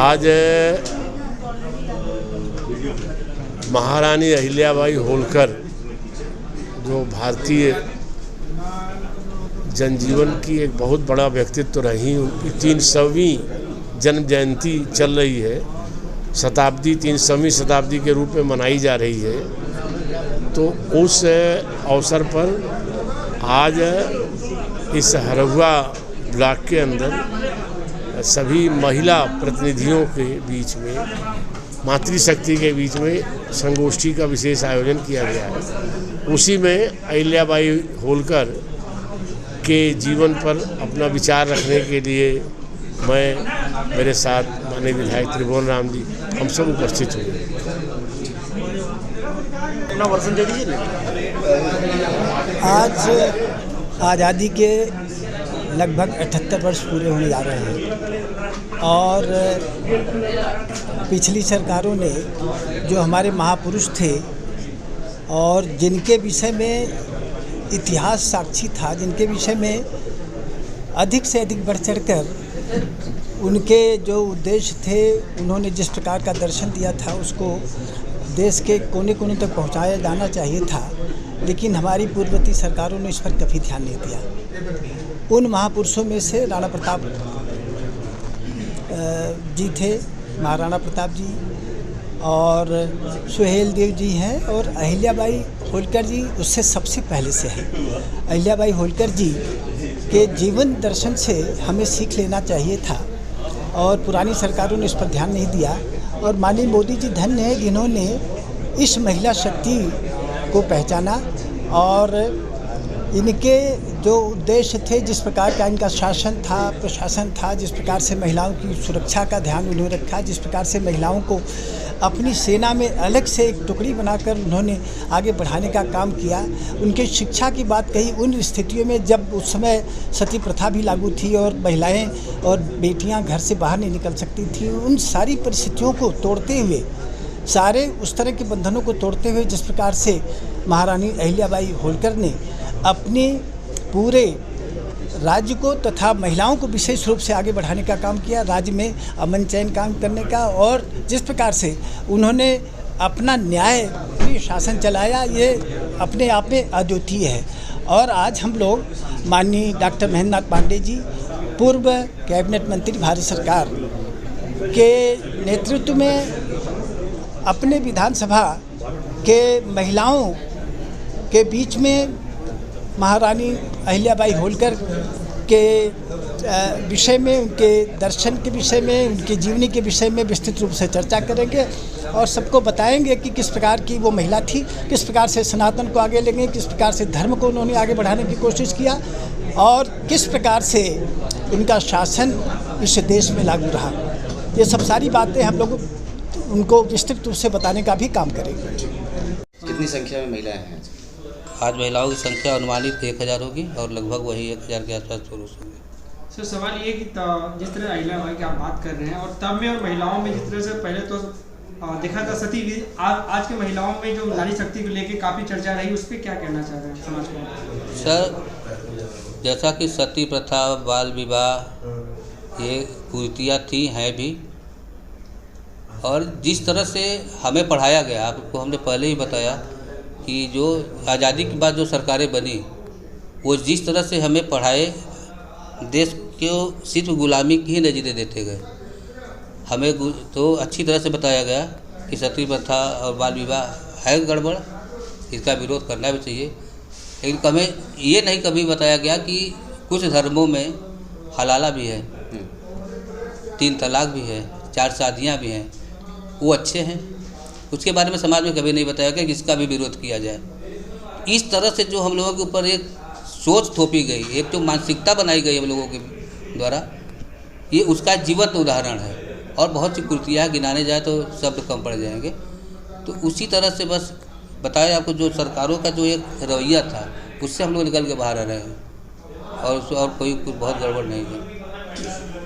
आज महारानी अहिल्याबाई होलकर जो भारतीय जनजीवन की एक बहुत बड़ा व्यक्तित्व रही, उनकी 300वीं जन्म जयंती चल रही है। शताब्दी 300वीं शताब्दी के रूप में मनाई जा रही है। तो उस अवसर पर आज इस हरहुआ ब्लॉक के अंदर सभी महिला प्रतिनिधियों के बीच में, मातृशक्ति के बीच में संगोष्ठी का विशेष आयोजन किया गया है। उसी में अहिल्याबाई होलकर के जीवन पर अपना विचार रखने के लिए मैं, मेरे साथ माननीय विधायक त्रिभुवन राम जी, हम सब उपस्थित हुए। आज आज़ादी के लगभग 78 वर्ष पूरे होने जा रहे हैं और पिछली सरकारों ने जो हमारे महापुरुष थे और जिनके विषय में इतिहास साक्षी था, जिनके विषय में अधिक से अधिक बढ़ चढ़कर उनके जो उद्देश्य थे, उन्होंने जिस प्रकार का दर्शन दिया था उसको देश के कोने कोने तक पहुंचाया जाना चाहिए था, लेकिन हमारी पूर्ववर्ती सरकारों ने इस पर कभी ध्यान नहीं दिया। उन महापुरुषों में से राणा प्रताप जी थे, महाराणा प्रताप जी, और सुहेल देव जी हैं, और अहिल्याबाई होलकर जी उससे सबसे पहले से हैं। अहिल्याबाई होलकर जी के जीवन दर्शन से हमें सीख लेना चाहिए था और पुरानी सरकारों ने इस पर ध्यान नहीं दिया। और माननीय मोदी जी धन्य हैं जिन्होंने इस महिला शक्ति को पहचाना और इनके जो उद्देश्य थे, जिस प्रकार का इनका शासन था, प्रशासन था, जिस प्रकार से महिलाओं की सुरक्षा का ध्यान उन्होंने रखा, जिस प्रकार से महिलाओं को अपनी सेना में अलग से एक टुकड़ी बनाकर उन्होंने आगे बढ़ाने का काम किया। उनके शिक्षा की बात कही उन स्थितियों में जब उस समय सती प्रथा भी लागू थी और महिलाएं और बेटियां घर से बाहर नहीं निकल सकती थी। उन सारी परिस्थितियों को तोड़ते हुए, सारे उस तरह के बंधनों को तोड़ते हुए जिस प्रकार से महारानी अहिल्याबाई होलकर ने अपने पूरे राज्य को तथा महिलाओं को विशेष रूप से आगे बढ़ाने का काम किया, राज्य में अमन चैन काम करने का, और जिस प्रकार से उन्होंने अपना न्याय शासन चलाया, ये अपने आप में अद्वितीय है। और आज हम लोग माननीय डॉक्टर महेंद्र नाथ पांडेय जी, पूर्व कैबिनेट मंत्री भारत सरकार के नेतृत्व में अपने विधानसभा के महिलाओं के बीच में महारानी अहिल्याबाई होलकर के विषय में, उनके दर्शन के विषय में, उनकी जीवनी के विषय में विस्तृत रूप से चर्चा करेंगे और सबको बताएंगे कि किस प्रकार की वो महिला थी, किस प्रकार से सनातन को आगे ले गई, किस प्रकार से धर्म को उन्होंने आगे बढ़ाने की कोशिश किया और किस प्रकार से उनका शासन इस देश में लागू रहा। ये सब सारी बातें हम लोग उनको विस्तृत रूप से बताने का भी काम करेंगे। कितनी संख्या में महिलाएं हैं आज? महिलाओं की संख्या अनुमानित 1000 होगी और लगभग वही 1000 के आसपास पुरुष होंगे। सर, सवाल ये कि जिस तरह अहिल्याबाई की आप बात कर रहे हैं और तब में और महिलाओं में जिस तरह से पहले तो देखा था सती, आज के महिलाओं में जो नारी शक्ति को लेकर काफ़ी चर्चा रही, उस पर क्या कहना चाह रहे हैं समाज को? सर, जैसा कि सती प्रथा, बाल विवाह, ये कुरीतियाँ थी, हैं भी, और जिस तरह से हमें पढ़ाया गया, आपको हमने पहले ही बताया कि जो आज़ादी के बाद जो सरकारें बनी, वो जिस तरह से हमें पढ़ाए, देश को सिर्फ गुलामी की ही नज़रें देते गए। हमें तो अच्छी तरह से बताया गया कि सती प्रथा और बाल विवाह है गड़बड़, इसका विरोध करना भी चाहिए, लेकिन हमें ये नहीं कभी बताया गया कि कुछ धर्मों में हलाला भी है, 3 तलाक भी है, 4 शादियाँ भी हैं, वो अच्छे हैं। उसके बारे में समाज में कभी नहीं बताया गया कि इसका भी विरोध किया जाए। इस तरह से जो हम लोगों के ऊपर एक सोच थोपी गई, एक जो मानसिकता बनाई गई हम लोगों के द्वारा, ये उसका जीवंत उदाहरण है। और बहुत सी कुरीतियाँ गिनाने जाए तो शब्द कम पड़ जाएंगे। तो उसी तरह से बस बताया आपको, जो सरकारों का जो एक रवैया था, उससे हम लोग निकल के बाहर आ रहे हैं और कोई बहुत गड़बड़ नहीं है।